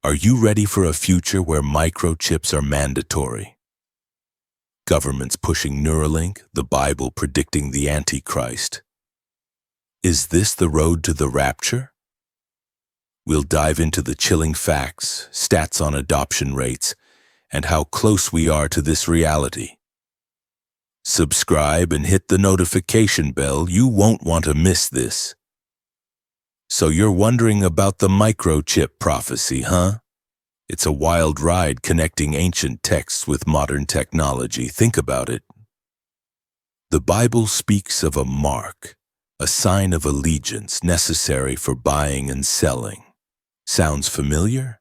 Are you ready for a future where microchips are mandatory? Governments pushing Neuralink, the Bible predicting the Antichrist. Is this the road to the rapture? We'll dive into the chilling facts, stats on adoption rates, and how close we are to this reality. Subscribe and hit the notification bell. You won't want to miss this. So you're wondering about the microchip prophecy, huh? It's a wild ride connecting ancient texts with modern technology. Think about it. The Bible speaks of a mark, a sign of allegiance necessary for buying and selling. Sounds familiar?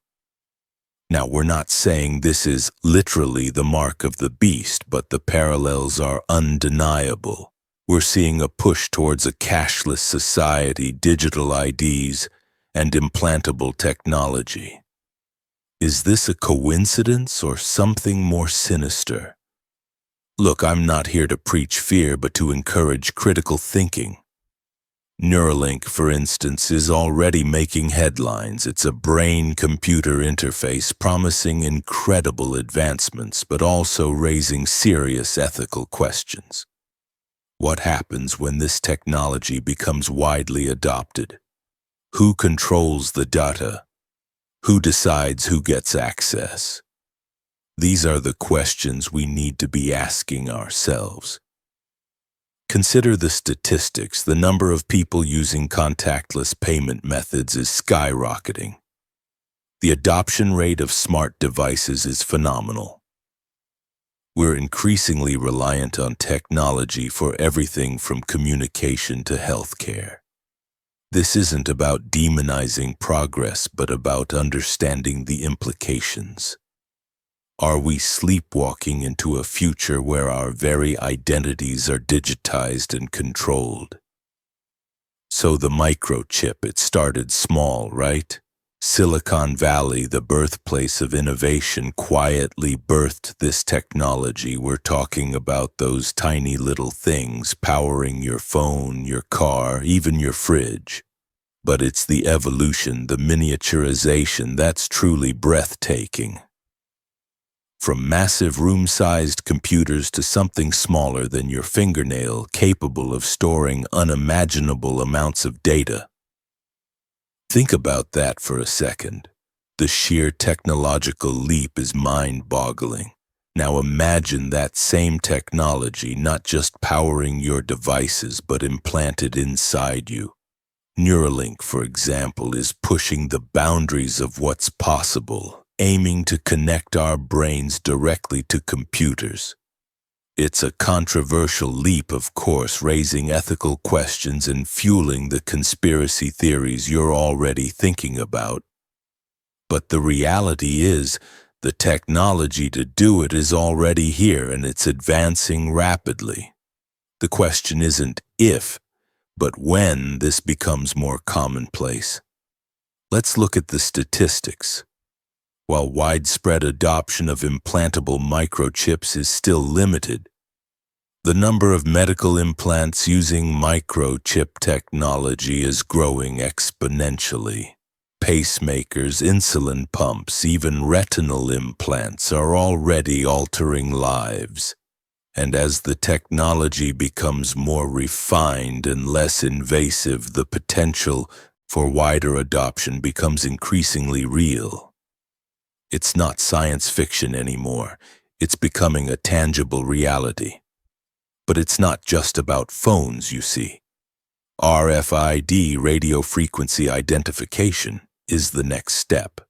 Now, we're not saying this is literally the mark of the beast, but the parallels are undeniable. We're seeing a push towards a cashless society, digital IDs, and implantable technology. Is this a coincidence or something more sinister? Look, I'm not here to preach fear, but to encourage critical thinking. Neuralink, for instance, is already making headlines. It's a brain-computer interface promising incredible advancements, but also raising serious ethical questions. What happens when this technology becomes widely adopted? Who controls the data? Who decides who gets access? These are the questions we need to be asking ourselves. Consider the statistics. The number of people using contactless payment methods is skyrocketing. The adoption rate of smart devices is phenomenal. We're increasingly reliant on technology for everything from communication to healthcare. This isn't about demonizing progress, but about understanding the implications. Are we sleepwalking into a future where our very identities are digitized and controlled? So the microchip, it started small, right? Silicon Valley, the birthplace of innovation, quietly birthed this technology. We're talking about those tiny little things powering your phone, your car, even your fridge. But it's the evolution, the miniaturization, that's truly breathtaking. From massive room-sized computers to something smaller than your fingernail, capable of storing unimaginable amounts of data. Think about that for a second. The sheer technological leap is mind-boggling. Now imagine that same technology not just powering your devices but implanted inside you. Neuralink, for example, is pushing the boundaries of what's possible, aiming to connect our brains directly to computers. It's a controversial leap, of course, raising ethical questions and fueling the conspiracy theories you're already thinking about. But the reality is, the technology to do it is already here and it's advancing rapidly. The question isn't if, but when this becomes more commonplace. Let's look at the statistics. While widespread adoption of implantable microchips is still limited, the number of medical implants using microchip technology is growing exponentially. Pacemakers, insulin pumps, even retinal implants are already altering lives. And as the technology becomes more refined and less invasive, the potential for wider adoption becomes increasingly real. It's not science fiction anymore. It's becoming a tangible reality. But it's not just about phones, you see. RFID, radio frequency identification, is the next step.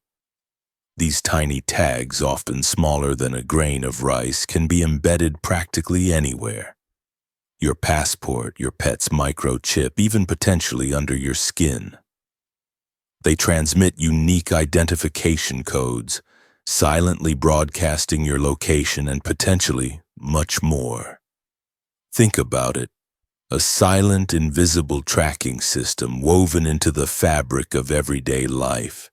These tiny tags, often smaller than a grain of rice, can be embedded practically anywhere. Your passport, your pet's microchip, even potentially under your skin. They transmit unique identification codes, silently broadcasting your location and potentially much more. Think about it. A silent, invisible tracking system woven into the fabric of everyday life.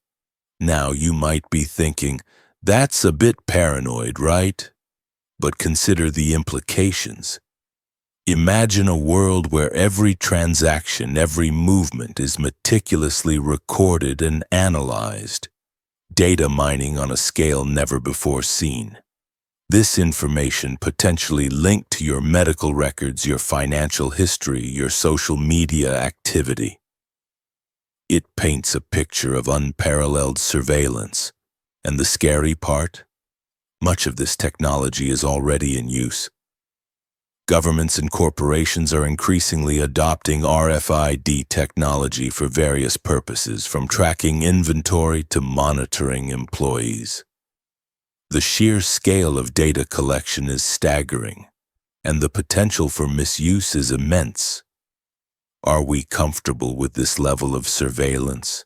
Now you might be thinking, that's a bit paranoid, right? But consider the implications. Imagine a world where every transaction, every movement is meticulously recorded and analyzed. data mining on a scale never before seen. This information potentially linked to your medical records, your financial history, your social media activity. It paints a picture of unparalleled surveillance. And the scary part? Much of this technology is already in use. Governments and corporations are increasingly adopting RFID technology for various purposes, from tracking inventory to monitoring employees. The sheer scale of data collection is staggering, and the potential for misuse is immense. Are we comfortable with this level of surveillance?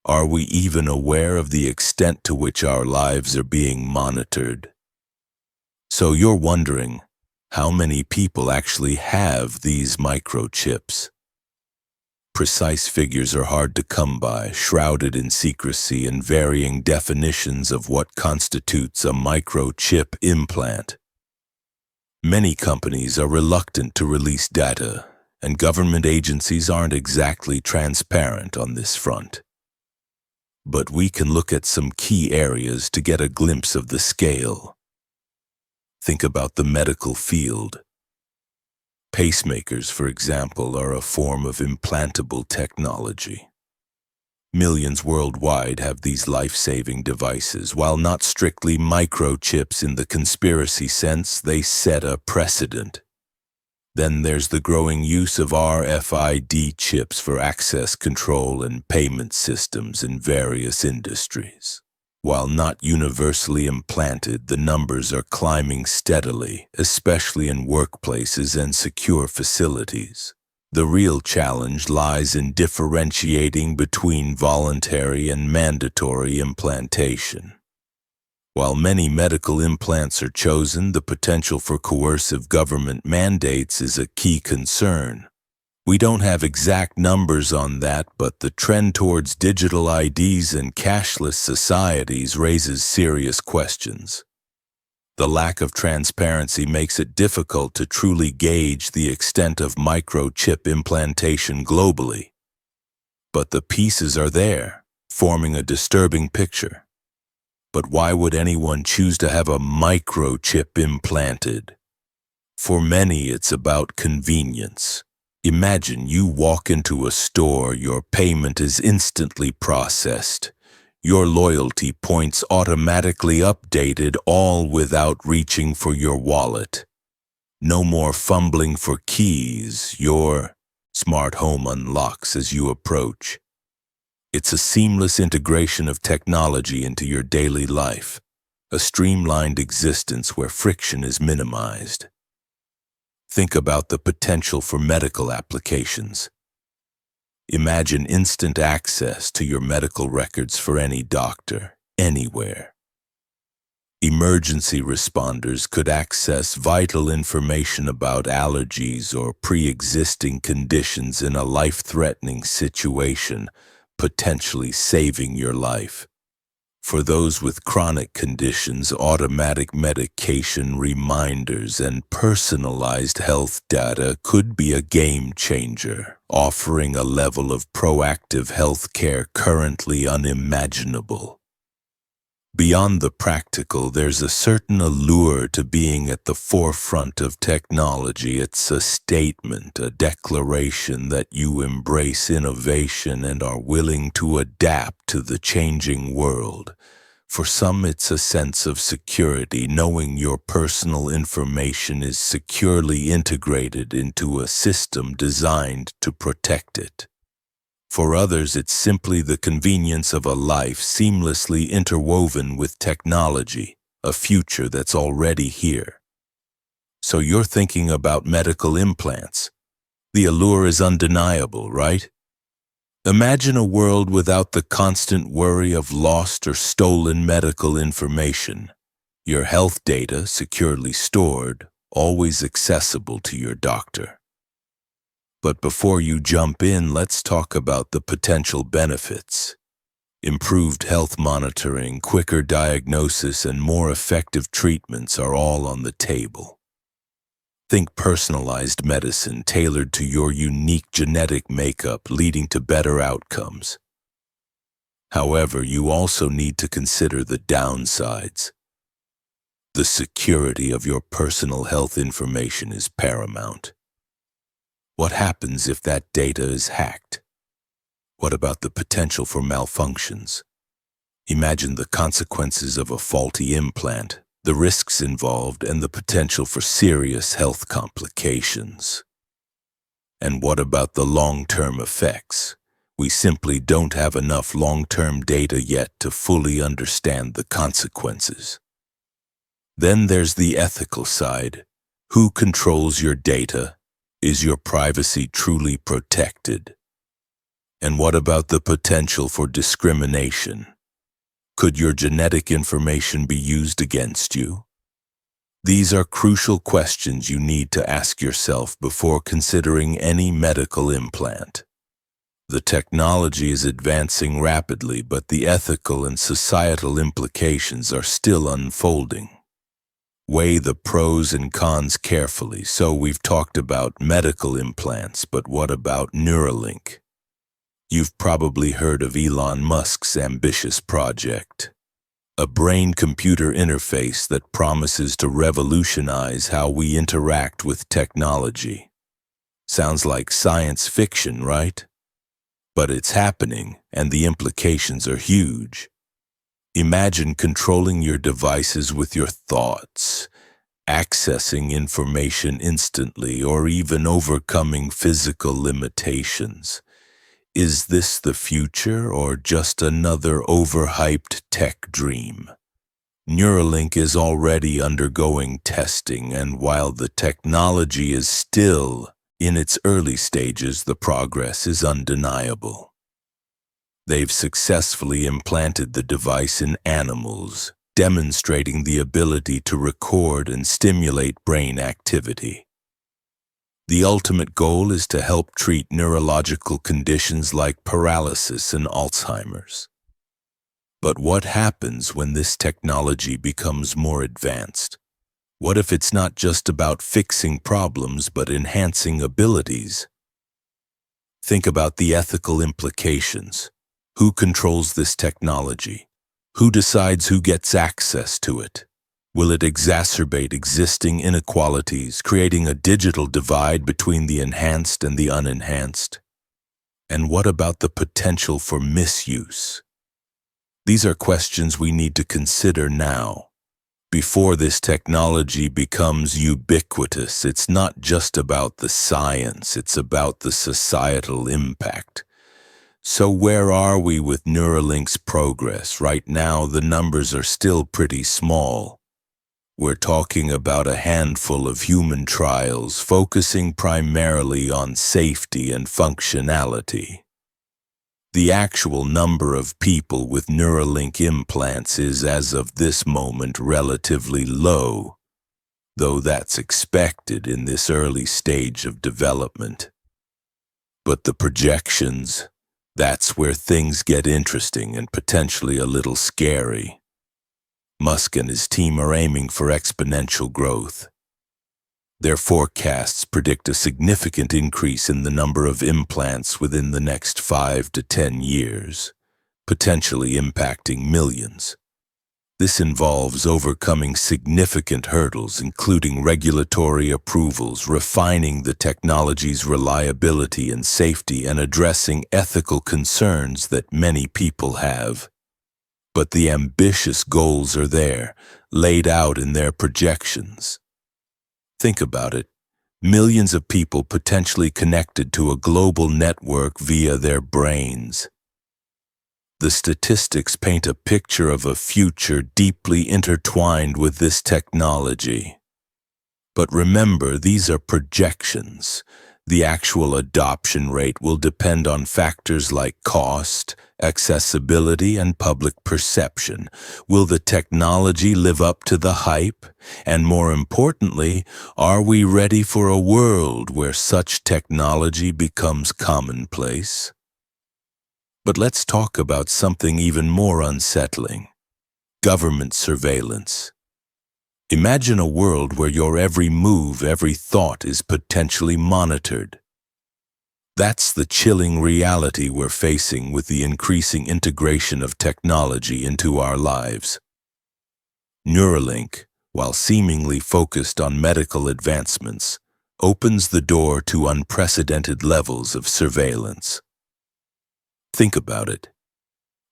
Are we even aware of the extent to which our lives are being monitored? So you're wondering, how many people actually have these microchips? Precise figures are hard to come by, shrouded in secrecy and varying definitions of what constitutes a microchip implant. Many companies are reluctant to release data, and government agencies aren't exactly transparent on this front. But we can look at some key areas to get a glimpse of the scale. Think about the medical field. Pacemakers, for example, are a form of implantable technology. Millions worldwide have these life-saving devices. While not strictly microchips in the conspiracy sense, they set a precedent. Then there's the growing use of RFID chips for access control and payment systems in various industries. While not universally implanted, the numbers are climbing steadily, especially in workplaces and secure facilities. The real challenge lies in differentiating between voluntary and mandatory implantation. While many medical implants are chosen, the potential for coercive government mandates is a key concern. We don't have exact numbers on that, but the trend towards digital IDs and cashless societies raises serious questions. The lack of transparency makes it difficult to truly gauge the extent of microchip implantation globally. But the pieces are there, forming a disturbing picture. But why would anyone choose to have a microchip implanted? For many, it's about convenience. Imagine you walk into a store, your payment is instantly processed. Your loyalty points automatically updated, all without reaching for your wallet. No more fumbling for keys. Your smart home unlocks as you approach. It's a seamless integration of technology into your daily life, a streamlined existence where friction is minimized. Think about the potential for medical applications. Imagine instant access to your medical records for any doctor, anywhere. Emergency responders could access vital information about allergies or pre-existing conditions in a life-threatening situation, potentially saving your life. For those with chronic conditions, automatic medication reminders and personalized health data could be a game changer, offering a level of proactive health care currently unimaginable. Beyond the practical, there's a certain allure to being at the forefront of technology. It's a statement, a declaration that you embrace innovation and are willing to adapt to the changing world. For some, it's a sense of security, knowing your personal information is securely integrated into a system designed to protect it. For others, it's simply the convenience of a life seamlessly interwoven with technology, a future that's already here. So you're thinking about medical implants. The allure is undeniable, right? Imagine a world without the constant worry of lost or stolen medical information. Your health data securely stored, always accessible to your doctor. But before you jump in, let's talk about the potential benefits. Improved health monitoring, quicker diagnosis, and more effective treatments are all on the table. Think personalized medicine tailored to your unique genetic makeup, leading to better outcomes. However, you also need to consider the downsides. The security of your personal health information is paramount. What happens if that data is hacked? What about the potential for malfunctions? Imagine the consequences of a faulty implant, the risks involved, and the potential for serious health complications. And what about the long-term effects? We simply don't have enough long-term data yet to fully understand the consequences. Then there's the ethical side. Who controls your data? Is your privacy truly protected? And what about the potential for discrimination? Could your genetic information be used against you? These are crucial questions you need to ask yourself before considering any medical implant. The technology is advancing rapidly, but the ethical and societal implications are still unfolding. Weigh the pros and cons carefully. So we've talked about medical implants, but what about Neuralink? You've probably heard of Elon Musk's ambitious project, a brain-computer interface that promises to revolutionize how we interact with technology. Sounds like science fiction, right? But it's happening, and the implications are huge. Imagine controlling your devices with your thoughts, accessing information instantly, or even overcoming physical limitations. Is this the future or just another overhyped tech dream? Neuralink is already undergoing testing, and while the technology is still in its early stages, the progress is undeniable. They've successfully implanted the device in animals, demonstrating the ability to record and stimulate brain activity. The ultimate goal is to help treat neurological conditions like paralysis and Alzheimer's. But what happens when this technology becomes more advanced? What if it's not just about fixing problems but enhancing abilities? Think about the ethical implications. Who controls this technology? Who decides who gets access to it? Will it exacerbate existing inequalities, creating a digital divide between the enhanced and the unenhanced? And what about the potential for misuse? These are questions we need to consider now. Before this technology becomes ubiquitous, it's not just about the science, it's about the societal impact. So where are we with Neuralink's progress? Right now, the numbers are still pretty small. We're talking about a handful of human trials focusing primarily on safety and functionality. The actual number of people with Neuralink implants is, as of this moment, relatively low, though that's expected in this early stage of development. But the projections, that's where things get interesting and potentially a little scary. Musk and his team are aiming for exponential growth. Their forecasts predict a significant increase in the number of implants within the next 5 to 10 years, potentially impacting millions. This involves overcoming significant hurdles, including regulatory approvals, refining the technology's reliability and safety, and addressing ethical concerns that many people have. But the ambitious goals are there, laid out in their projections. Think about it. Millions of people potentially connected to a global network via their brains. The statistics paint a picture of a future deeply intertwined with this technology. But remember, these are projections. The actual adoption rate will depend on factors like cost, accessibility, and public perception. Will the technology live up to the hype? And more importantly, are we ready for a world where such technology becomes commonplace? But let's talk about something even more unsettling: government surveillance. Imagine a world where your every move, every thought is potentially monitored. That's the chilling reality we're facing with the increasing integration of technology into our lives. Neuralink, while seemingly focused on medical advancements, opens the door to unprecedented levels of surveillance. Think about it.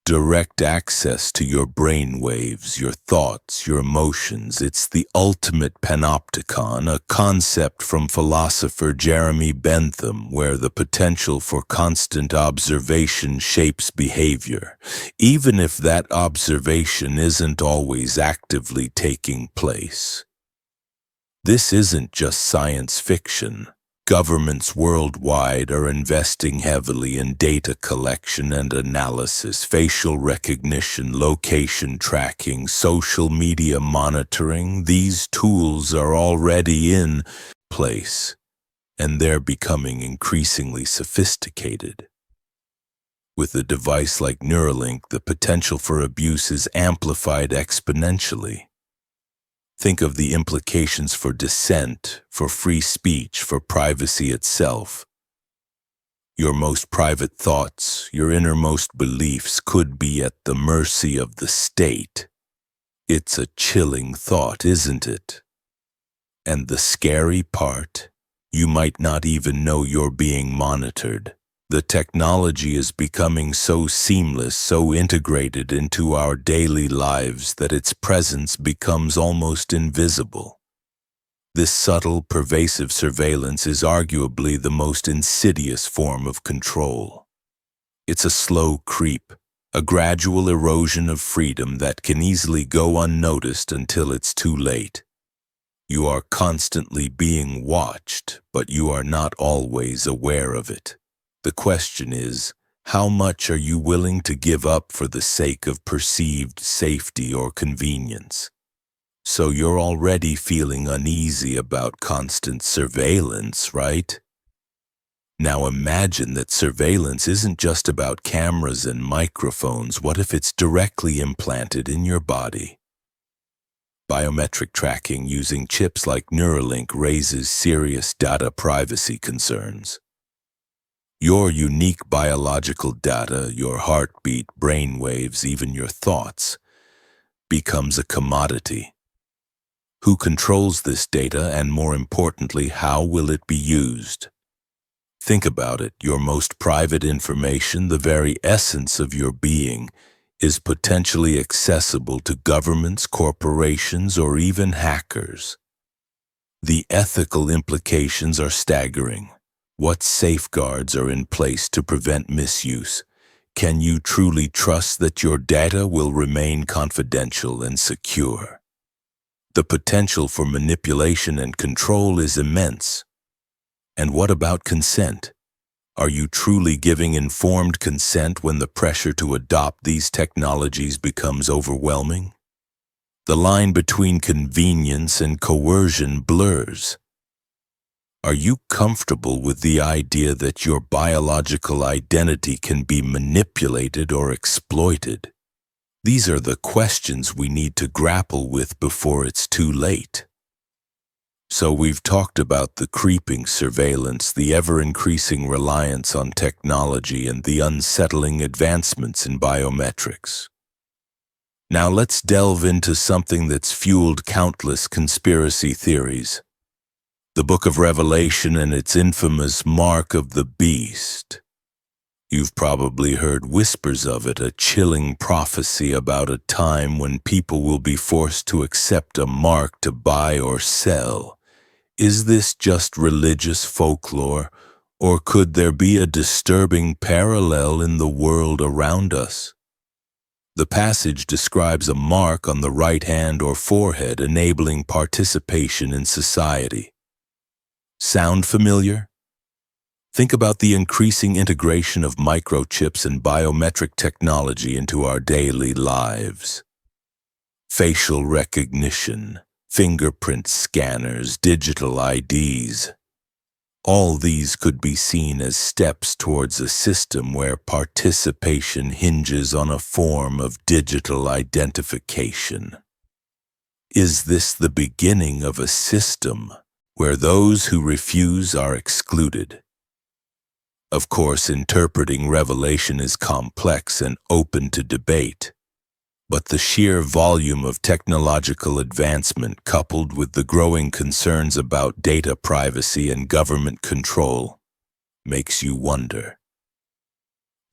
Direct access to your brain waves, your thoughts, your emotions. It's the ultimate panopticon, a concept from philosopher Jeremy Bentham, where the potential for constant observation shapes behavior, even if that observation isn't always actively taking place. This isn't just science fiction. Governments worldwide are investing heavily in data collection and analysis, facial recognition, location tracking, social media monitoring. These tools are already in place, and they're becoming increasingly sophisticated. With a device like Neuralink, the potential for abuse is amplified exponentially. Think of the implications for dissent, for free speech, for privacy itself. Your most private thoughts, your innermost beliefs could be at the mercy of the state. It's a chilling thought, isn't it? And the scary part, you might not even know you're being monitored. The technology is becoming so seamless, so integrated into our daily lives that its presence becomes almost invisible. This subtle, pervasive surveillance is arguably the most insidious form of control. It's a slow creep, a gradual erosion of freedom that can easily go unnoticed until it's too late. You are constantly being watched, but you are not always aware of it. The question is, how much are you willing to give up for the sake of perceived safety or convenience? So you're already feeling uneasy about constant surveillance, right? Now imagine that surveillance isn't just about cameras and microphones. What if it's directly implanted in your body? Biometric tracking using chips like Neuralink raises serious data privacy concerns. Your unique biological data, your heartbeat, brain waves, even your thoughts, becomes a commodity. Who controls this data, and more importantly, how will it be used? Think about it. Your most private information, the very essence of your being, is potentially accessible to governments, corporations, or even hackers. The ethical implications are staggering. What safeguards are in place to prevent misuse? Can you truly trust that your data will remain confidential and secure? The potential for manipulation and control is immense. And what about consent? Are you truly giving informed consent when the pressure to adopt these technologies becomes overwhelming? The line between convenience and coercion blurs. Are you comfortable with the idea that your biological identity can be manipulated or exploited? These are the questions we need to grapple with before it's too late. So we've talked about the creeping surveillance, the ever-increasing reliance on technology, and the unsettling advancements in biometrics. Now let's delve into something that's fueled countless conspiracy theories. The Book of Revelation and its infamous Mark of the Beast. You've probably heard whispers of it, a chilling prophecy about a time when people will be forced to accept a mark to buy or sell. Is this just religious folklore, or could there be a disturbing parallel in the world around us? The passage describes a mark on the right hand or forehead enabling participation in society. Sound familiar? Think about the increasing integration of microchips and biometric technology into our daily lives. Facial recognition, fingerprint scanners, digital IDs. All these could be seen as steps towards a system where participation hinges on a form of digital identification. Is this the beginning of a system where those who refuse are excluded? Of course, interpreting Revelation is complex and open to debate. But the sheer volume of technological advancement coupled with the growing concerns about data privacy and government control makes you wonder.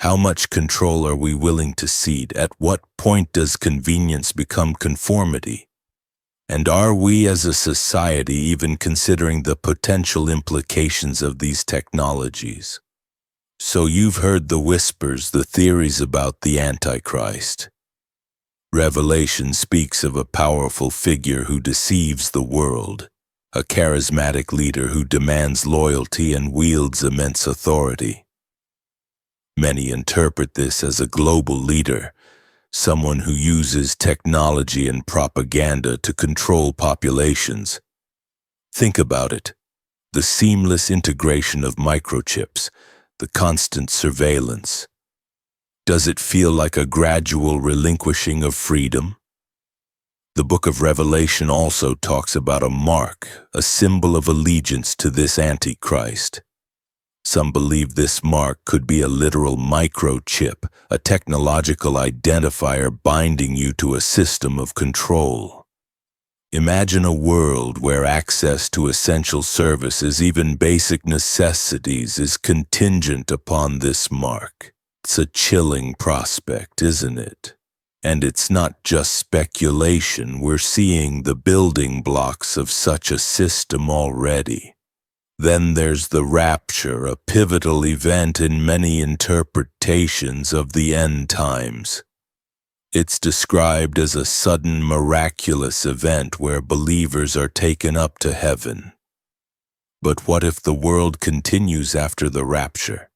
How much control are we willing to cede? At what point does convenience become conformity? And are we as a society even considering the potential implications of these technologies? So you've heard the whispers, the theories about the Antichrist. Revelation speaks of a powerful figure who deceives the world, a charismatic leader who demands loyalty and wields immense authority. Many interpret this as a global leader, someone who uses technology and propaganda to control populations. Think about it. The seamless integration of microchips, the constant surveillance. Does it feel like a gradual relinquishing of freedom? The book of Revelation also talks about a mark, a symbol of allegiance to this Antichrist. Some believe this mark could be a literal microchip, a technological identifier binding you to a system of control. Imagine a world where access to essential services, even basic necessities, is contingent upon this mark. It's a chilling prospect, isn't it? And it's not just speculation. We're seeing the building blocks of such a system already. Then there's the Rapture, a pivotal event in many interpretations of the end times. It's described as a sudden miraculous event where believers are taken up to heaven. But what if the world continues after the rapture?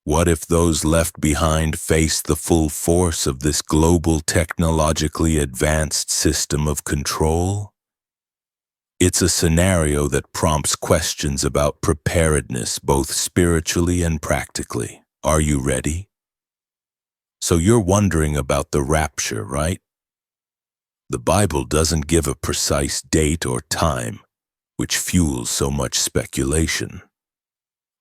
What if those left behind face the full force of this global technologically advanced system of control? It's a scenario that prompts questions about preparedness, both spiritually and practically. Are you ready? So you're wondering about the rapture, right? The Bible doesn't give a precise date or time, which fuels so much speculation.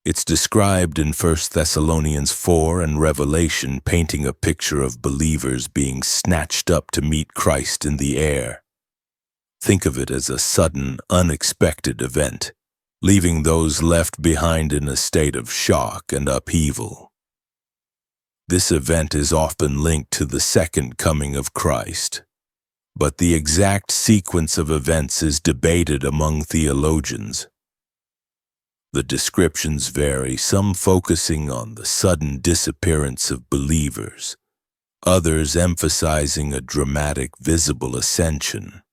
It's described in 1 Thessalonians 4 and Revelation, painting a picture of believers being snatched up to meet Christ in the air. Think of it as a sudden, unexpected event, leaving those left behind in a state of shock and upheaval. This event is often linked to the second coming of Christ, but the exact sequence of events is debated among theologians. The descriptions vary, some focusing on the sudden disappearance of believers, others emphasizing a dramatic visible ascension.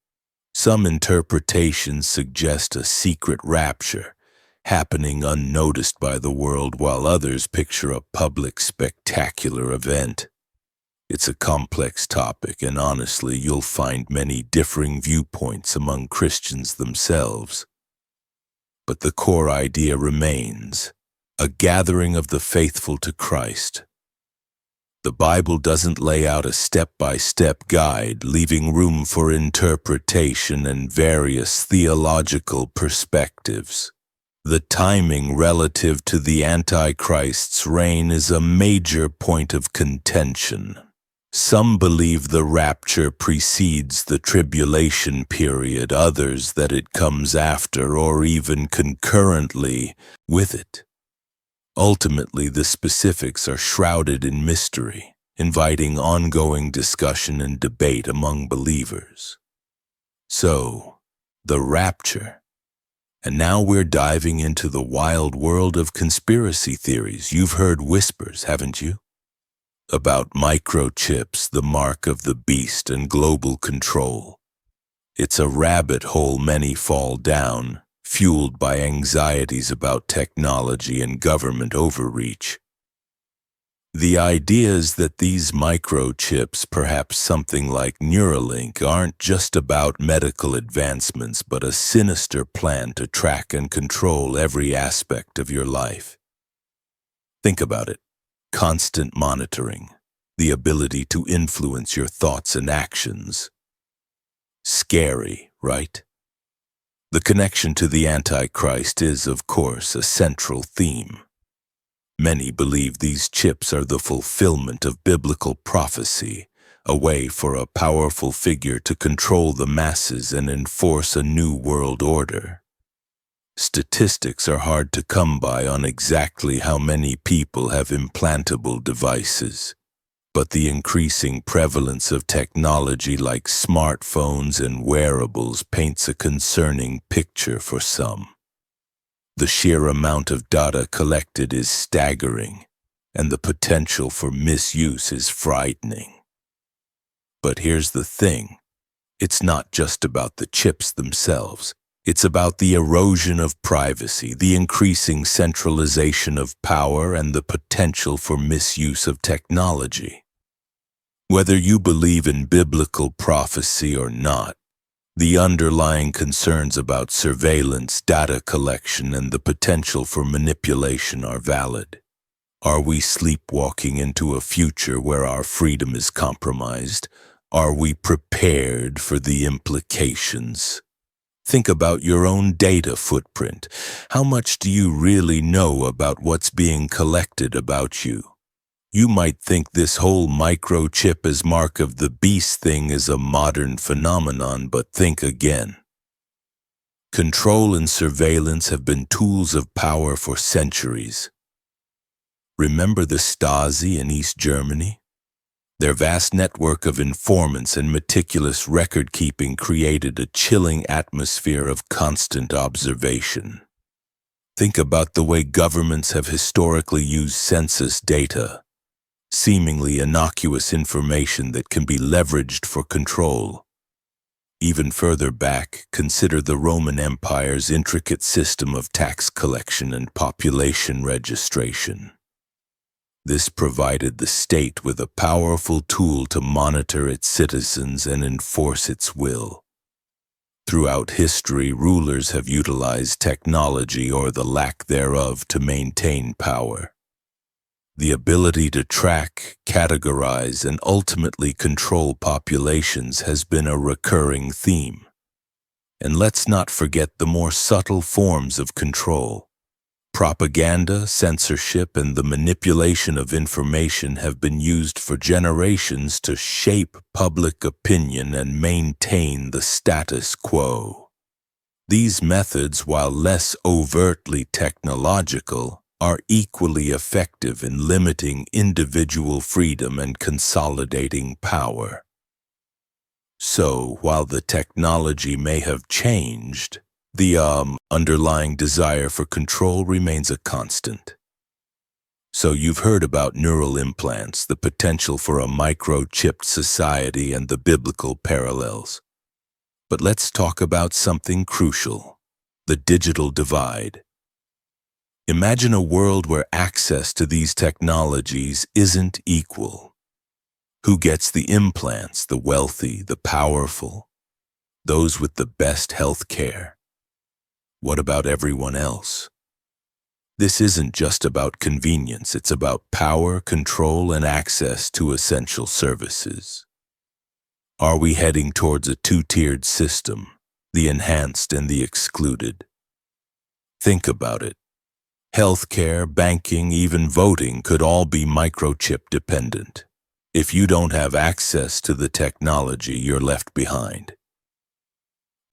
Some interpretations suggest a secret rapture, happening unnoticed by the world, while others picture a public, spectacular event. It's a complex topic, and honestly, you'll find many differing viewpoints among Christians themselves. But the core idea remains: a gathering of the faithful to Christ. The Bible doesn't lay out a step-by-step guide, leaving room for interpretation and various theological perspectives. The timing relative to the Antichrist's reign is a major point of contention. Some believe the rapture precedes the tribulation period, others that it comes after or even concurrently with it. Ultimately, the specifics are shrouded in mystery, inviting ongoing discussion and debate among believers. So, the rapture. And now we're diving into the wild world of conspiracy theories. You've heard whispers, haven't you? About microchips, the mark of the beast, and global control. It's a rabbit hole many fall down, fueled by anxieties about technology and government overreach. The idea is that these microchips, perhaps something like Neuralink, aren't just about medical advancements, but a sinister plan to track and control every aspect of your life. Think about it. Constant monitoring, the ability to influence your thoughts and actions. Scary, right? The connection to the Antichrist is, of course, a central theme. Many believe these chips are the fulfillment of biblical prophecy, a way for a powerful figure to control the masses and enforce a new world order. Statistics are hard to come by on exactly how many people have implantable devices, but the increasing prevalence of technology like smartphones and wearables paints a concerning picture for some. The sheer amount of data collected is staggering, and the potential for misuse is frightening. But here's the thing, it's not just about the chips themselves. It's about the erosion of privacy, the increasing centralization of power, and the potential for misuse of technology. Whether you believe in biblical prophecy or not, the underlying concerns about surveillance, data collection, and the potential for manipulation are valid. Are we sleepwalking into a future where our freedom is compromised? Are we prepared for the implications? Think about your own data footprint. How much do you really know about what's being collected about you? You might think this whole microchip as mark of the beast thing is a modern phenomenon, but think again. Control and surveillance have been tools of power for centuries. Remember the Stasi in East Germany? Their vast network of informants and meticulous record-keeping created a chilling atmosphere of constant observation. Think about the way governments have historically used census data, seemingly innocuous information that can be leveraged for control. Even further back, consider the Roman Empire's intricate system of tax collection and population registration. This provided the state with a powerful tool to monitor its citizens and enforce its will. Throughout history, rulers have utilized technology or the lack thereof to maintain power. The ability to track, categorize, and ultimately control populations has been a recurring theme. And let's not forget the more subtle forms of control. Propaganda, censorship, and the manipulation of information have been used for generations to shape public opinion and maintain the status quo. These methods, while less overtly technological, are equally effective in limiting individual freedom and consolidating power. So, while the technology may have changed, the underlying desire for control remains a constant. So you've heard about neural implants, the potential for a microchipped society, and the biblical parallels. But let's talk about something crucial, the digital divide. Imagine a world where access to these technologies isn't equal. Who gets the implants? The wealthy, the powerful, those with the best health care? What about everyone else? This isn't just about convenience, it's about power, control, and access to essential services. Are we heading towards a two-tiered system, the enhanced and the excluded? Think about it. Healthcare, banking, even voting could all be microchip dependent. If you don't have access to the technology, you're left behind.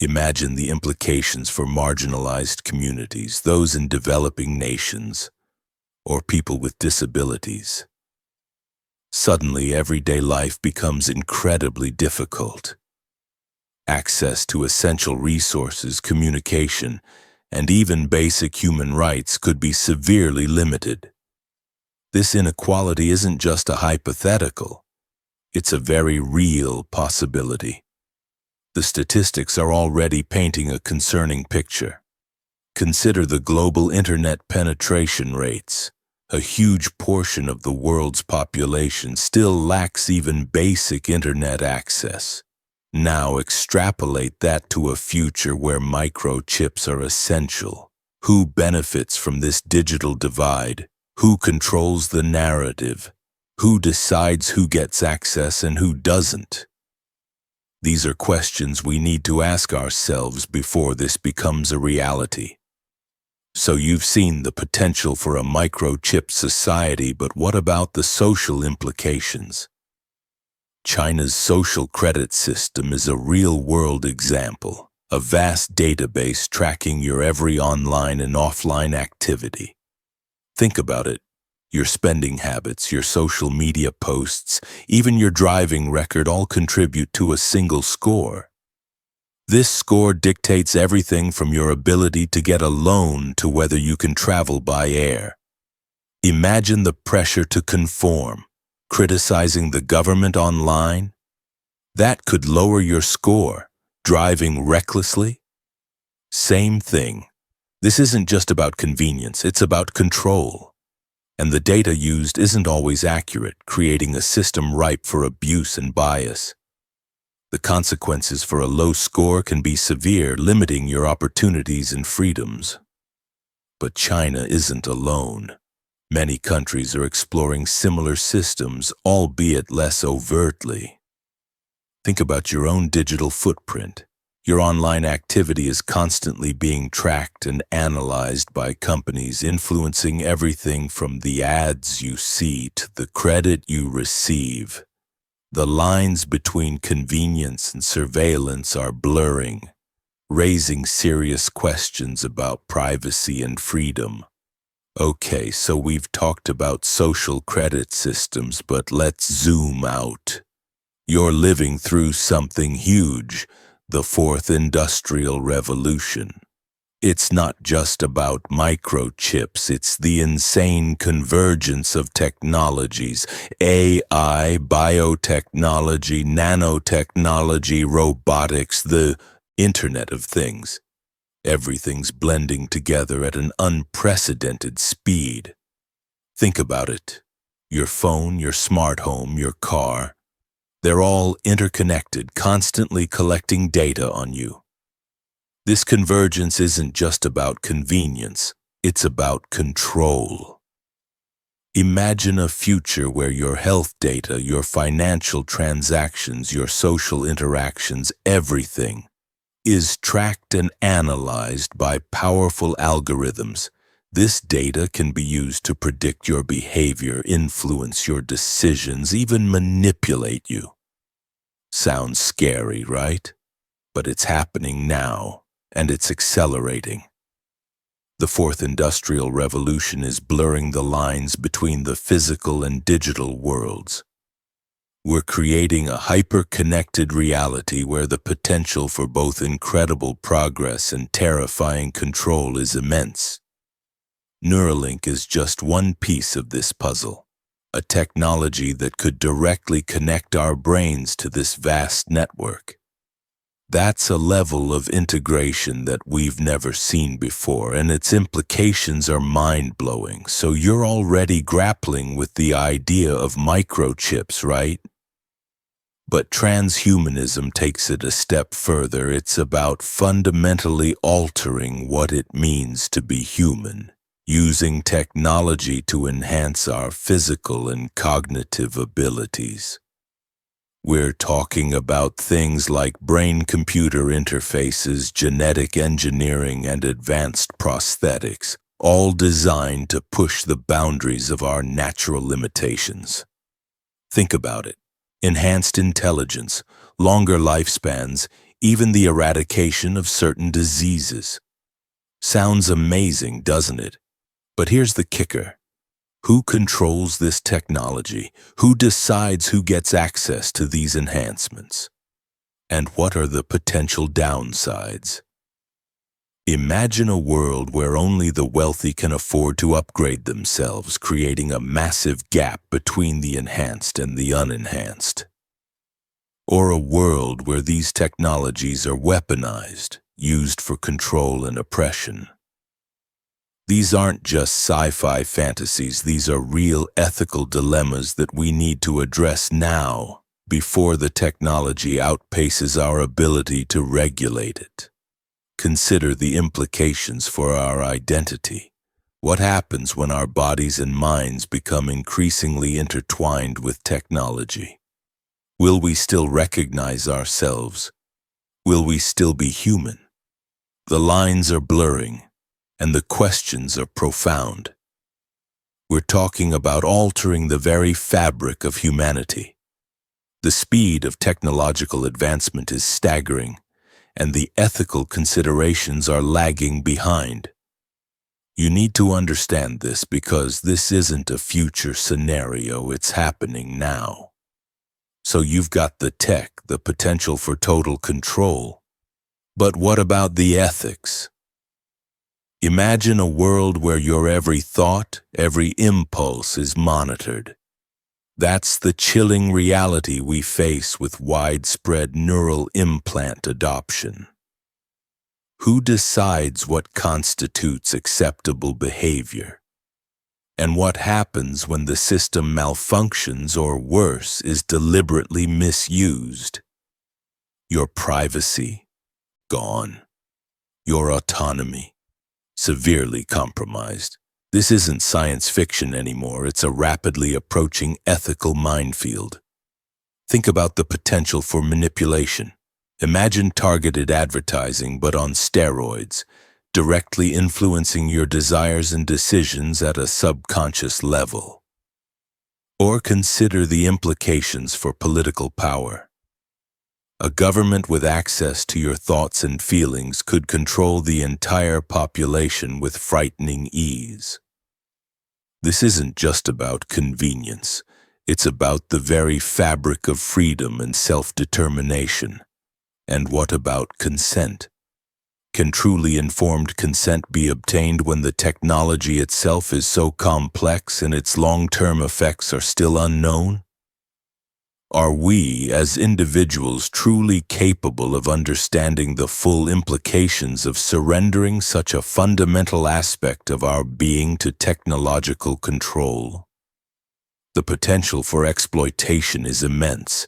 Imagine the implications for marginalized communities, those in developing nations, or people with disabilities. Suddenly, everyday life becomes incredibly difficult. Access to essential resources, communication, and even basic human rights could be severely limited. This inequality isn't just a hypothetical, it's a very real possibility. The statistics are already painting a concerning picture. Consider the global internet penetration rates. A huge portion of the world's population still lacks even basic internet access. Now extrapolate that to a future where microchips are essential. Who benefits from this digital divide? Who controls the narrative? Who decides who gets access and who doesn't? These are questions we need to ask ourselves before this becomes a reality. So you've seen the potential for a microchip society, but what about the social implications? China's social credit system is a real-world example, a vast database tracking your every online and offline activity. Think about it. Your spending habits, your social media posts, even your driving record all contribute to a single score. This score dictates everything from your ability to get a loan to whether you can travel by air. Imagine the pressure to conform, criticizing the government online. That could lower your score. Driving recklessly? Same thing. This isn't just about convenience, it's about control. And the data used isn't always accurate, creating a system ripe for abuse and bias. The consequences for a low score can be severe, limiting your opportunities and freedoms. But China isn't alone. Many countries are exploring similar systems, albeit less overtly. Think about your own digital footprint. Your online activity is constantly being tracked and analyzed by companies, influencing everything from the ads you see to the credit you receive. The lines between convenience and surveillance are blurring, raising serious questions about privacy and freedom. Okay, so we've talked about social credit systems, but let's zoom out. You're living through something huge, the fourth industrial revolution. It's not just about microchips, it's the insane convergence of technologies: AI, biotechnology, nanotechnology, robotics, the Internet of Things. Everything's blending together at an unprecedented speed. Think about it. Your phone, your smart home, your car, they're all interconnected, constantly collecting data on you. This convergence isn't just about convenience, it's about control. Imagine a future where your health data, your financial transactions, your social interactions, everything is tracked and analyzed by powerful algorithms. This data can be used to predict your behavior, influence your decisions, even manipulate you. Sounds scary, right? But it's happening now, and it's accelerating. The fourth industrial revolution is blurring the lines between the physical and digital worlds. We're creating a hyper-connected reality where the potential for both incredible progress and terrifying control is immense. Neuralink is just one piece of this puzzle, a technology that could directly connect our brains to this vast network. That's a level of integration that we've never seen before, and its implications are mind-blowing. So you're already grappling with the idea of microchips, right? But transhumanism takes it a step further. It's about fundamentally altering what it means to be human, using technology to enhance our physical and cognitive abilities. We're talking about things like brain-computer interfaces, genetic engineering, and advanced prosthetics, all designed to push the boundaries of our natural limitations. Think about it. Enhanced intelligence, longer lifespans, even the eradication of certain diseases. Sounds amazing, doesn't it? But here's the kicker. Who controls this technology? Who decides who gets access to these enhancements? And what are the potential downsides? Imagine a world where only the wealthy can afford to upgrade themselves, creating a massive gap between the enhanced and the unenhanced. Or a world where these technologies are weaponized, used for control and oppression. These aren't just sci-fi fantasies, these are real ethical dilemmas that we need to address now, before the technology outpaces our ability to regulate it. Consider the implications for our identity. What happens when our bodies and minds become increasingly intertwined with technology? Will we still recognize ourselves? Will we still be human? The lines are blurring, and the questions are profound. We're talking about altering the very fabric of humanity. The speed of technological advancement is staggering, and the ethical considerations are lagging behind. You need to understand this because this isn't a future scenario, it's happening now. So you've got the tech, the potential for total control. But what about the ethics? Imagine a world where your every thought, every impulse is monitored. That's the chilling reality we face with widespread neural implant adoption. Who decides what constitutes acceptable behavior? And what happens when the system malfunctions or, worse, is deliberately misused? Your privacy? Gone. Your autonomy? Severely compromised. This isn't science fiction anymore, it's a rapidly approaching ethical minefield. Think about the potential for manipulation. Imagine targeted advertising but on steroids, directly influencing your desires and decisions at a subconscious level. Or consider the implications for political power. A government with access to your thoughts and feelings could control the entire population with frightening ease. This isn't just about convenience, it's about the very fabric of freedom and self-determination. And what about consent? Can truly informed consent be obtained when the technology itself is so complex and its long-term effects are still unknown? Are we, as individuals, truly capable of understanding the full implications of surrendering such a fundamental aspect of our being to technological control? The potential for exploitation is immense,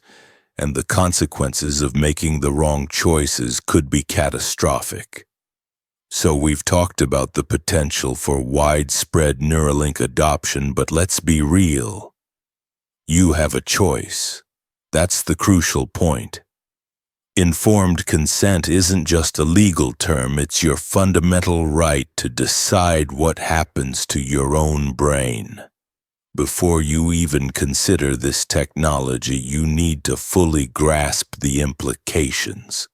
and the consequences of making the wrong choices could be catastrophic. So we've talked about the potential for widespread Neuralink adoption, but let's be real. You have a choice. That's the crucial point. Informed consent isn't just a legal term, it's your fundamental right to decide what happens to your own brain. Before you even consider this technology, you need to fully grasp the implications.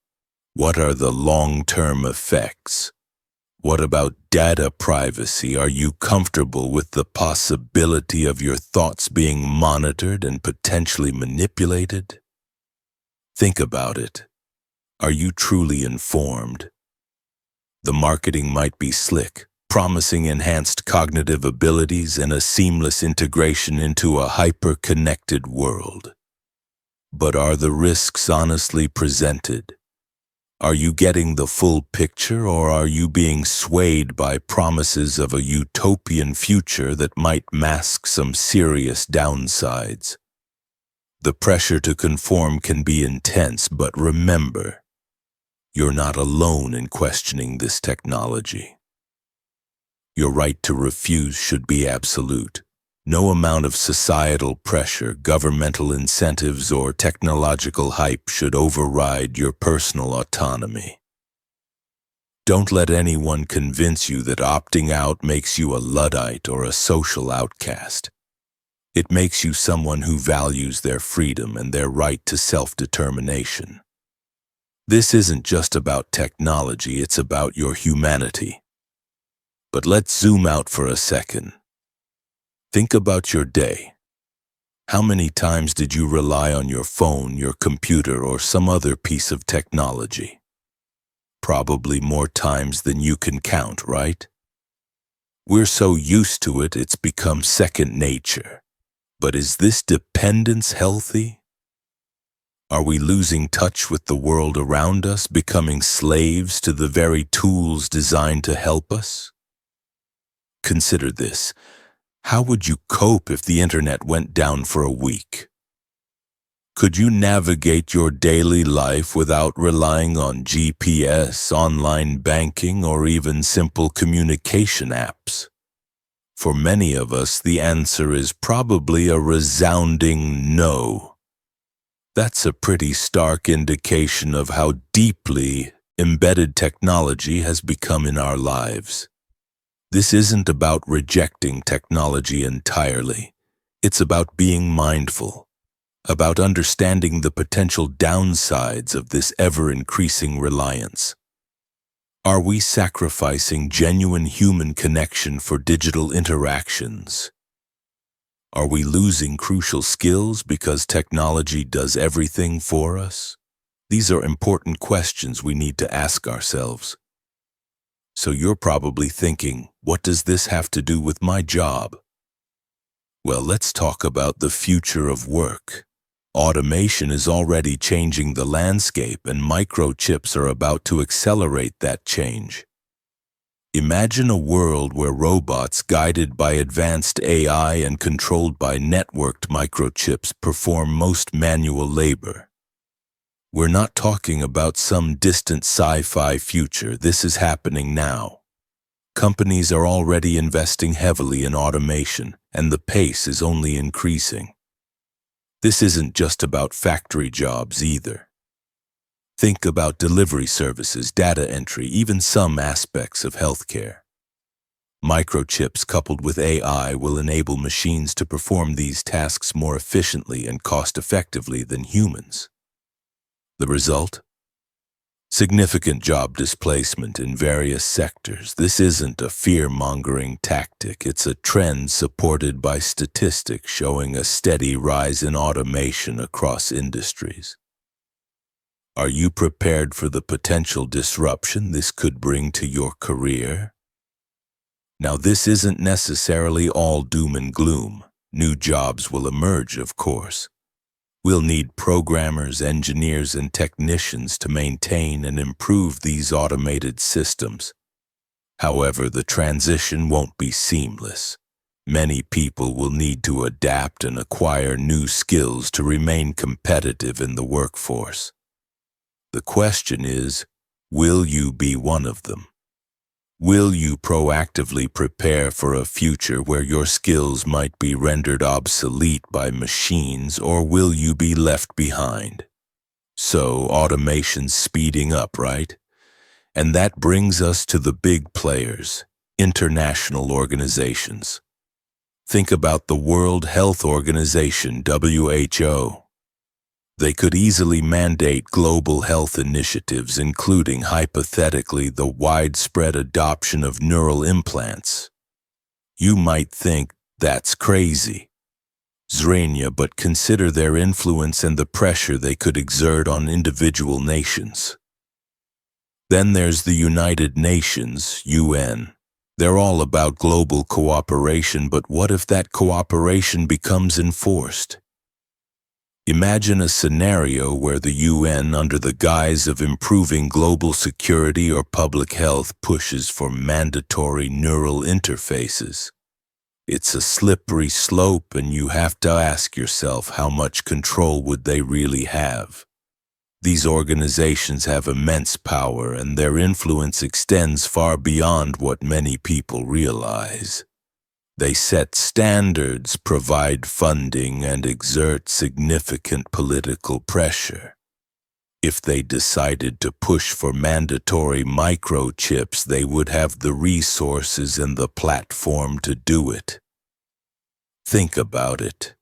What are the long-term effects? What about data privacy? Are you comfortable with the possibility of your thoughts being monitored and potentially manipulated? Think about it. Are you truly informed? The marketing might be slick, promising enhanced cognitive abilities and a seamless integration into a hyper-connected world. But are the risks honestly presented? Are you getting the full picture, or are you being swayed by promises of a utopian future that might mask some serious downsides? The pressure to conform can be intense, but remember, you're not alone in questioning this technology. Your right to refuse should be absolute. No amount of societal pressure, governmental incentives, or technological hype should override your personal autonomy. Don't let anyone convince you that opting out makes you a Luddite or a social outcast. It makes you someone who values their freedom and their right to self-determination. This isn't just about technology, it's about your humanity. But let's zoom out for a second. Think about your day. How many times did you rely on your phone, your computer, or some other piece of technology? Probably more times than you can count, right? We're so used to it, it's become second nature. But is this dependence healthy? Are we losing touch with the world around us, becoming slaves to the very tools designed to help us? Consider this. How would you cope if the internet went down for a week? Could you navigate your daily life without relying on GPS, online banking, or even simple communication apps? For many of us, the answer is probably a resounding no. That's a pretty stark indication of how deeply embedded technology has become in our lives. This isn't about rejecting technology entirely. It's about being mindful, about understanding the potential downsides of this ever-increasing reliance. Are we sacrificing genuine human connection for digital interactions? Are we losing crucial skills because technology does everything for us? These are important questions we need to ask ourselves. So you're probably thinking, what does this have to do with my job? Well, let's talk about the future of work. Automation is already changing the landscape, and microchips are about to accelerate that change. Imagine a world where robots guided by advanced AI and controlled by networked microchips perform most manual labor. We're not talking about some distant sci-fi future. This is happening now. Companies are already investing heavily in automation, and the pace is only increasing. This isn't just about factory jobs either. Think about delivery services, data entry, even some aspects of healthcare. Microchips coupled with AI will enable machines to perform these tasks more efficiently and cost-effectively than humans. The result? Significant job displacement in various sectors. This isn't a fear-mongering tactic. It's a trend supported by statistics showing a steady rise in automation across industries. Are you prepared for the potential disruption this could bring to your career? Now, this isn't necessarily all doom and gloom. New jobs will emerge, of course. We'll need programmers, engineers, and technicians to maintain and improve these automated systems. However, the transition won't be seamless. Many people will need to adapt and acquire new skills to remain competitive in the workforce. The question is, will you be one of them? Will you proactively prepare for a future where your skills might be rendered obsolete by machines, or will you be left behind? So, automation's speeding up, right? And that brings us to the big players, international organizations. Think about the World Health Organization, WHO. They could easily mandate global health initiatives, including, hypothetically, the widespread adoption of neural implants. You might think that's crazy, Zrania, but consider their influence and the pressure they could exert on individual nations. Then there's the United Nations, UN. They're all about global cooperation, but what if that cooperation becomes enforced? Imagine a scenario where the UN, under the guise of improving global security or public health, pushes for mandatory neural interfaces. It's a slippery slope, and you have to ask yourself, how much control would they really have? These organizations have immense power, and their influence extends far beyond what many people realize. They set standards, provide funding, and exert significant political pressure. If they decided to push for mandatory microchips, they would have the resources and the platform to do it. Think about it.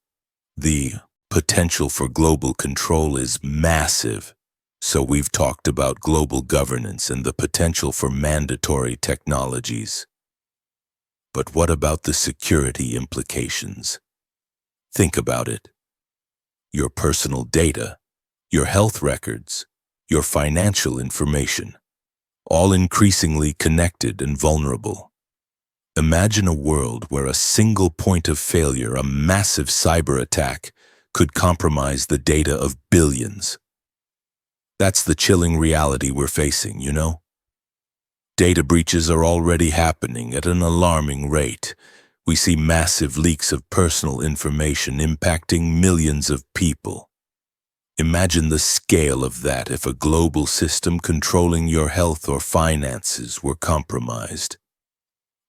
The potential for global control is massive. So we've talked about global governance and the potential for mandatory technologies. But what about the security implications? Think about it. Your personal data, your health records, your financial information, all increasingly connected and vulnerable. Imagine a world where a single point of failure, a massive cyber attack, could compromise the data of billions. That's the chilling reality we're facing, you know? Data breaches are already happening at an alarming rate. We see massive leaks of personal information impacting millions of people. Imagine the scale of that if a global system controlling your health or finances were compromised.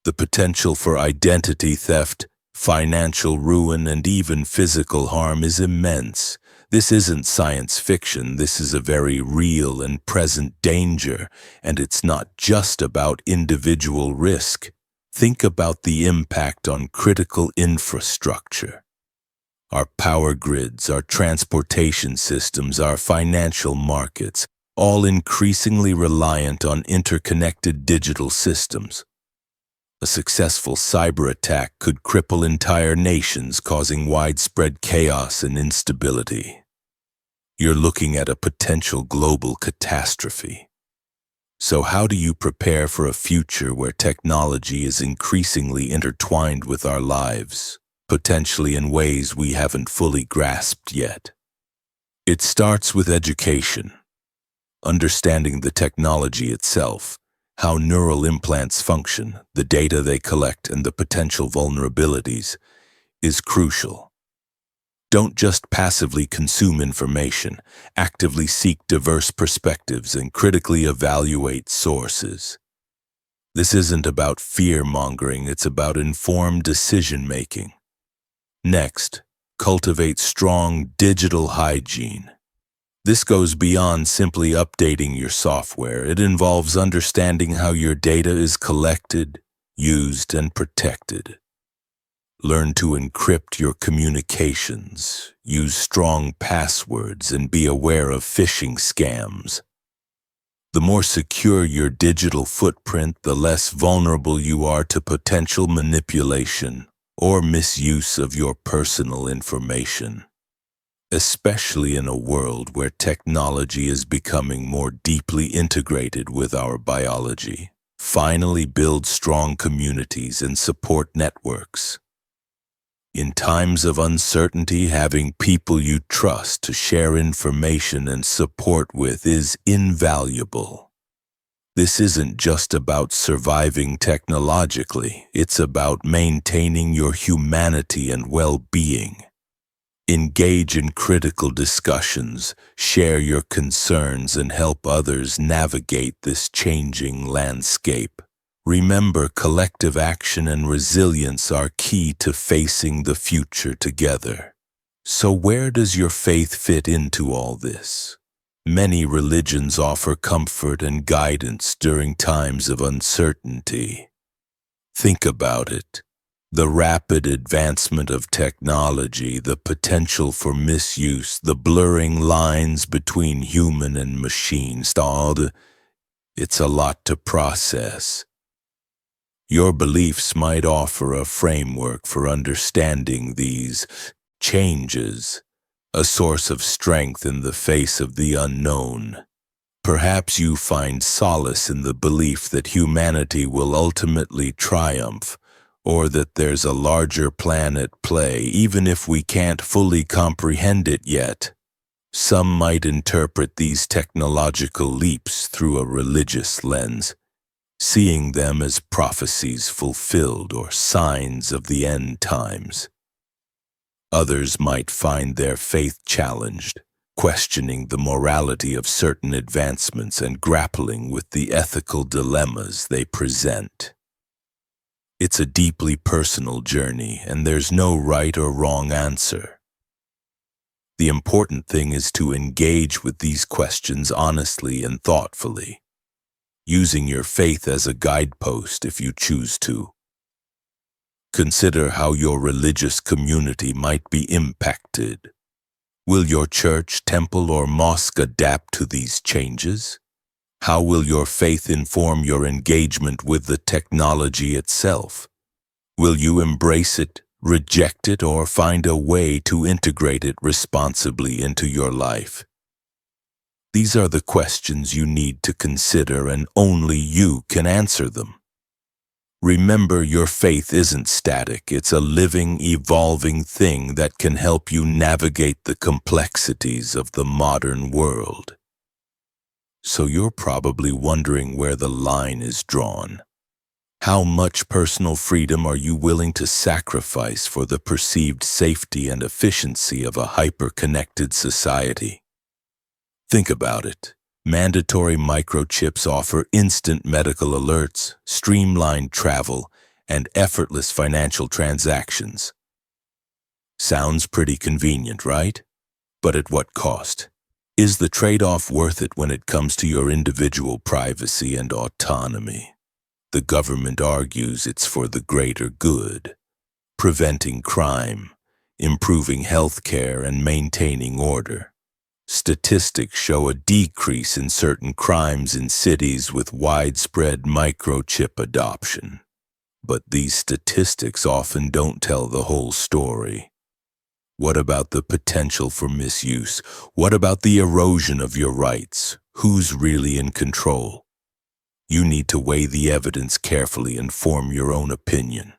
The potential for identity theft, financial ruin, and even physical harm is immense. This isn't science fiction. This is a very real and present danger, and it's not just about individual risk. Think about the impact on critical infrastructure. Our power grids, our transportation systems, our financial markets, all increasingly reliant on interconnected digital systems. A successful cyber attack could cripple entire nations, causing widespread chaos and instability. You're looking at a potential global catastrophe. So how do you prepare for a future where technology is increasingly intertwined with our lives, potentially in ways we haven't fully grasped yet? It starts with education. Understanding the technology itself, how neural implants function, the data they collect, and the potential vulnerabilities, is crucial. Don't just passively consume information, actively seek diverse perspectives and critically evaluate sources. This isn't about fear-mongering, it's about informed decision-making. Next, cultivate strong digital hygiene. This goes beyond simply updating your software. It involves understanding how your data is collected, used, and protected. Learn to encrypt your communications, use strong passwords, and be aware of phishing scams. The more secure your digital footprint, the less vulnerable you are to potential manipulation or misuse of your personal information. Especially in a world where technology is becoming more deeply integrated with our biology. Finally, build strong communities and support networks. In times of uncertainty, having people you trust to share information and support with is invaluable. This isn't just about surviving technologically, it's about maintaining your humanity and well-being. Engage in critical discussions, share your concerns, and help others navigate this changing landscape. Remember, collective action and resilience are key to facing the future together. So where does your faith fit into all this? Many religions offer comfort and guidance during times of uncertainty. Think about it. The rapid advancement of technology, the potential for misuse, the blurring lines between human and machine, it's a lot to process. Your beliefs might offer a framework for understanding these changes, a source of strength in the face of the unknown. Perhaps you find solace in the belief that humanity will ultimately triumph, or that there's a larger plan at play, even if we can't fully comprehend it yet. Some might interpret these technological leaps through a religious lens, seeing them as prophecies fulfilled or signs of the end times. Others might find their faith challenged, questioning the morality of certain advancements and grappling with the ethical dilemmas they present. It's a deeply personal journey, and there's no right or wrong answer. The important thing is to engage with these questions honestly and thoughtfully, using your faith as a guidepost if you choose to. Consider how your religious community might be impacted. Will your church, temple, or mosque adapt to these changes? How will your faith inform your engagement with the technology itself? Will you embrace it, reject it, or find a way to integrate it responsibly into your life? These are the questions you need to consider, and only you can answer them. Remember, your faith isn't static. It's a living, evolving thing that can help you navigate the complexities of the modern world. So you're probably wondering where the line is drawn. How much personal freedom are you willing to sacrifice for the perceived safety and efficiency of a hyper-connected society? Think about it. Mandatory microchips offer instant medical alerts, streamlined travel, and effortless financial transactions. Sounds pretty convenient, right? But at what cost? Is the trade-off worth it when it comes to your individual privacy and autonomy? The government argues it's for the greater good, preventing crime, improving healthcare, and maintaining order. Statistics show a decrease in certain crimes in cities with widespread microchip adoption. But these statistics often don't tell the whole story. What about the potential for misuse? What about the erosion of your rights? Who's really in control? You need to weigh the evidence carefully and form your own opinion.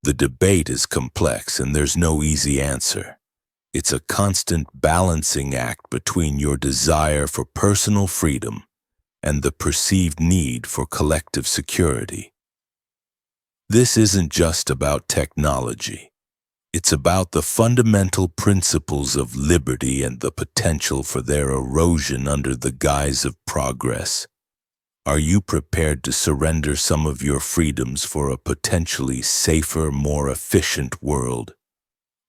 The debate is complex and there's no easy answer. It's a constant balancing act between your desire for personal freedom and the perceived need for collective security. This isn't just about technology. It's about the fundamental principles of liberty and the potential for their erosion under the guise of progress. Are you prepared to surrender some of your freedoms for a potentially safer, more efficient world?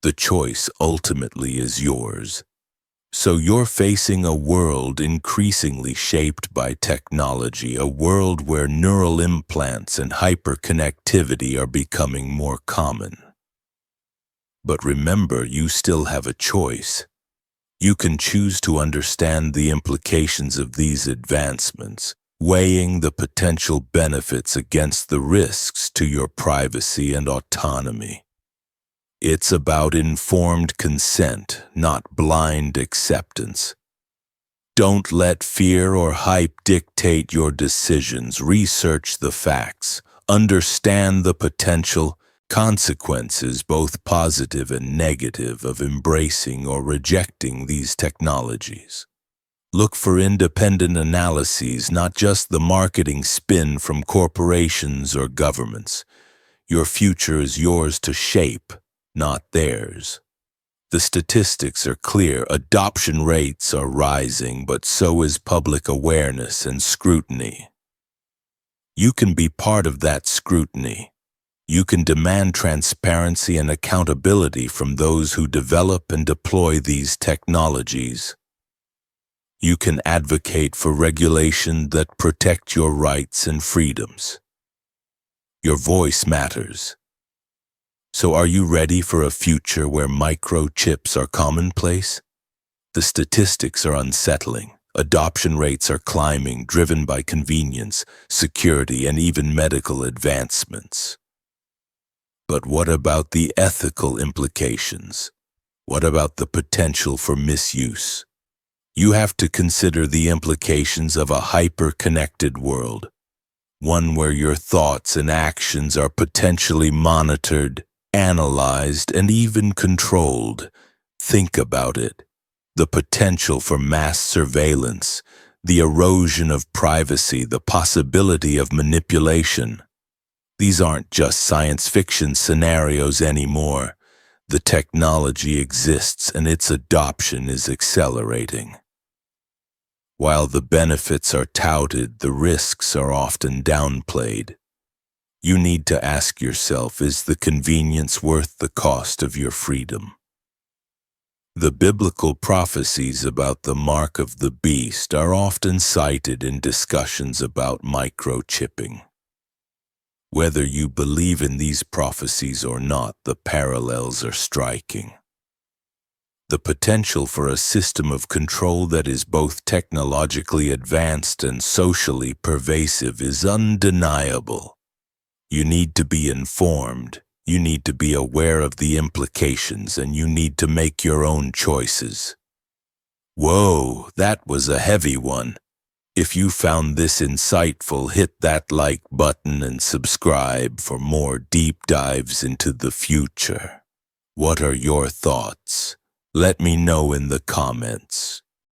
The choice ultimately is yours. So you're facing a world increasingly shaped by technology, a world where neural implants and hyperconnectivity are becoming more common. But remember, you still have a choice. You can choose to understand the implications of these advancements, weighing the potential benefits against the risks to your privacy and autonomy. It's about informed consent, not blind acceptance. Don't let fear or hype dictate your decisions. Research the facts. Understand the potential consequences, both positive and negative, of embracing or rejecting these technologies. Look for independent analyses, not just the marketing spin from corporations or governments. Your future is yours to shape, not theirs. The statistics are clear. Adoption rates are rising, but so is public awareness and scrutiny. You can be part of that scrutiny. You can demand transparency and accountability from those who develop and deploy these technologies. You can advocate for regulation that protect your rights and freedoms. Your voice matters. So are you ready for a future where microchips are commonplace? The statistics are unsettling. Adoption rates are climbing, driven by convenience, security, and even medical advancements. But what about the ethical implications? What about the potential for misuse? You have to consider the implications of a hyper-connected world, one where your thoughts and actions are potentially monitored, analyzed, and even controlled. Think about it. The potential for mass surveillance, the erosion of privacy, the possibility of manipulation. These aren't just science fiction scenarios anymore. The technology exists and its adoption is accelerating. While the benefits are touted, the risks are often downplayed. You need to ask yourself, is the convenience worth the cost of your freedom? The biblical prophecies about the mark of the beast are often cited in discussions about microchipping. Whether you believe in these prophecies or not, the parallels are striking. The potential for a system of control that is both technologically advanced and socially pervasive is undeniable. You need to be informed, you need to be aware of the implications, and you need to make your own choices. Whoa, that was a heavy one. If you found this insightful, hit that like button and subscribe for more deep dives into the future. What are your thoughts? Let me know in the comments.